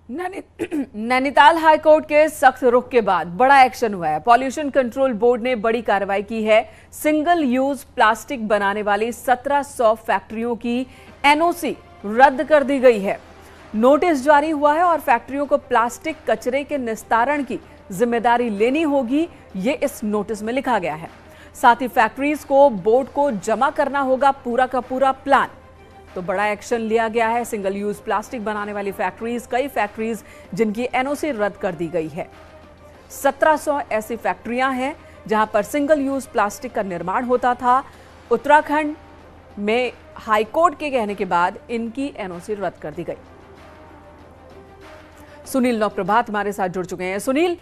Nainital high court के सख्त रुख के बाद बड़ा एक्शन हुआ है। पॉल्यूशन कंट्रोल बोर्ड ने बड़ी कार्रवाई की है। सिंगल यूज प्लास्टिक बनाने वाली 1700 फैक्ट्रियों की एनओसी रद्द कर दी गई है। नोटिस जारी हुआ है और फैक्ट्रियों को प्लास्टिक कचरे के निस्तारण की जिम्मेदारी लेनी होगी, ये इस नोटिस में लिखा गया है। साथ ही फैक्ट्रीज को बोर्ड को जमा करना होगा पूरा का पूरा प्लान। तो बड़ा एक्शन लिया गया है। सिंगल यूज प्लास्टिक बनाने वाली फैक्ट्रीज, कई फैक्ट्रीज जिनकी एनओसी रद्द कर दी गई है। 1700 ऐसी फैक्ट्रियां हैं जहां पर सिंगल यूज प्लास्टिक का निर्माण होता था। उत्तराखंड में हाईकोर्ट के कहने के बाद इनकी एनओसी रद्द कर दी गई। सुनील नौप्रभात हमारे साथ जुड़ चुके हैं। सुनील,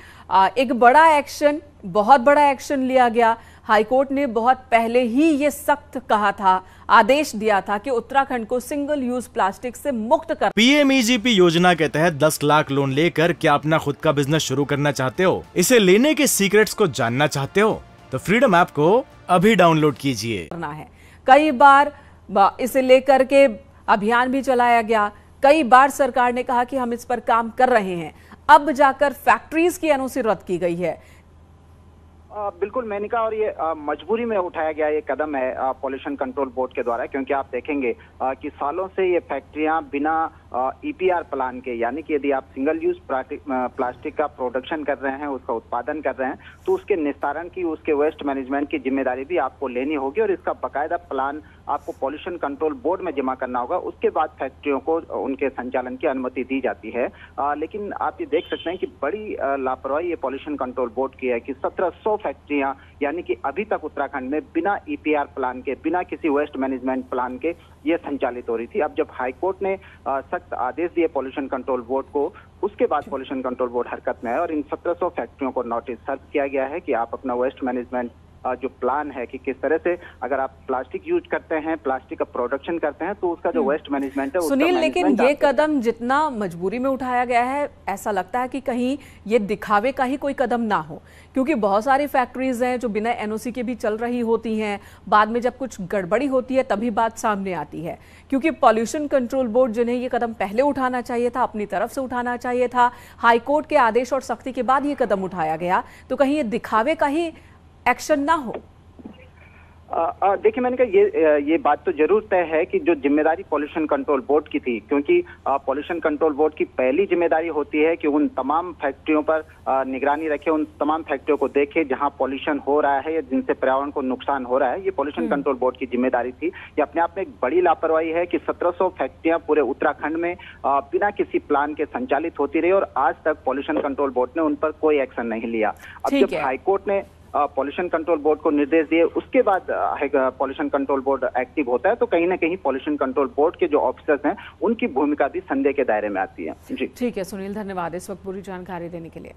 एक बड़ा एक्शन, बहुत बड़ा एक्शन लिया गया। हाईकोर्ट ने बहुत पहले ही ये सख्त कहा था, आदेश दिया था कि उत्तराखंड को सिंगल यूज प्लास्टिक से मुक्त कर। पीएमईजीपी योजना के तहत 10 लाख लोन लेकर क्या अपना खुद का बिजनेस शुरू करना चाहते हो? इसे लेने के सीक्रेट्स को जानना चाहते हो? तो फ्रीडम ऐप को अभी डाउनलोड कीजिए। करना है। कई बार इसे लेकर के अभियान भी चलाया गया। कई बार सरकार ने कहा कि हम इस पर काम कर रहे हैं। अब जाकर फैक्ट्रीज की एनओसी रद्द की गई है। बिल्कुल मेनिका, और ये मजबूरी में उठाया गया ये कदम है पॉल्यूशन कंट्रोल बोर्ड के द्वारा, क्योंकि आप देखेंगे कि सालों से ये फैक्ट्रियां बिना ईपीआर प्लान के, यानी कि यदि आप सिंगल यूज प्लास्टिक का प्रोडक्शन कर रहे हैं, उसका उत्पादन कर रहे हैं, तो उसके निस्तारण की, उसके वेस्ट मैनेजमेंट की जिम्मेदारी भी आपको लेनी होगी और इसका बाकायदा प्लान आपको पॉल्यूशन कंट्रोल बोर्ड में जमा करना होगा। उसके बाद फैक्ट्रियों को उनके संचालन की अनुमति दी जाती है। लेकिन आप ये देख सकते हैं कि बड़ी लापरवाही ये पॉल्यूशन कंट्रोल बोर्ड की है कि 1700 फैक्ट्रियां, यानी कि अभी तक उत्तराखंड में बिना ईपीआर प्लान के, बिना किसी वेस्ट मैनेजमेंट प्लान के ये संचालित हो रही थी। अब जब हाईकोर्ट ने सख्त आदेश दिए पॉल्यूशन कंट्रोल बोर्ड को, उसके बाद पॉल्यूशन कंट्रोल बोर्ड हरकत में है और इन 1700 फैक्ट्रियों को नोटिस सर्व किया गया है कि आप अपना वेस्ट मैनेजमेंट जो प्लान है कि किस तरह से अगर आप प्लास्टिक यूज करते हैं, प्लास्टिक का प्रोडक्शन करते हैं, तो उसका जो वेस्ट मैनेजमेंट है। सुनील, लेकिन ये कदम जितना मजबूरी में उठाया गया है, ऐसा लगता है कि कहीं ये दिखावे का ही कोई कदम ना हो, क्योंकि बहुत सारी फैक्ट्रीज हैं जो बिना एनओसी के भी चल रही होती हैं। बाद में जब कुछ गड़बड़ी होती है तभी बात सामने आती है, क्योंकि पॉल्यूशन कंट्रोल बोर्ड जिन्हें ये कदम पहले उठाना चाहिए था, अपनी तरफ से उठाना चाहिए था, हाईकोर्ट के आदेश और सख्ती के बाद ये कदम उठाया गया, तो कहीं ये दिखावे का ही एक्शन ना हो। देखिए मैंने कहा ये बात तो जरूर तय है कि जो जिम्मेदारी पॉल्यूशन कंट्रोल बोर्ड की थी, क्योंकि पॉल्यूशन कंट्रोल बोर्ड की पहली जिम्मेदारी होती है कि उन तमाम फैक्ट्रियों पर निगरानी रखे, उन तमाम फैक्ट्रियों को देखे जहां पॉल्यूशन हो रहा है या जिनसे पर्यावरण को नुकसान हो रहा है। ये पॉल्यूशन कंट्रोल बोर्ड की जिम्मेदारी थी। ये अपने आप में एक बड़ी लापरवाही है कि 1700 फैक्ट्रियां पूरे उत्तराखंड में बिना किसी प्लान के संचालित होती रही और आज तक पॉल्यूशन कंट्रोल बोर्ड ने उन पर कोई एक्शन नहीं लिया। अब जब हाईकोर्ट ने पॉल्यूशन कंट्रोल बोर्ड को निर्देश दिए, उसके बाद पॉल्यूशन कंट्रोल बोर्ड एक्टिव होता है, तो कहीं ना कहीं पॉल्यूशन कंट्रोल बोर्ड के जो ऑफिसर्स हैं उनकी भूमिका भी संदेह के दायरे में आती है। जी ठीक है सुनील, धन्यवाद इस वक्त पूरी जानकारी देने के लिए।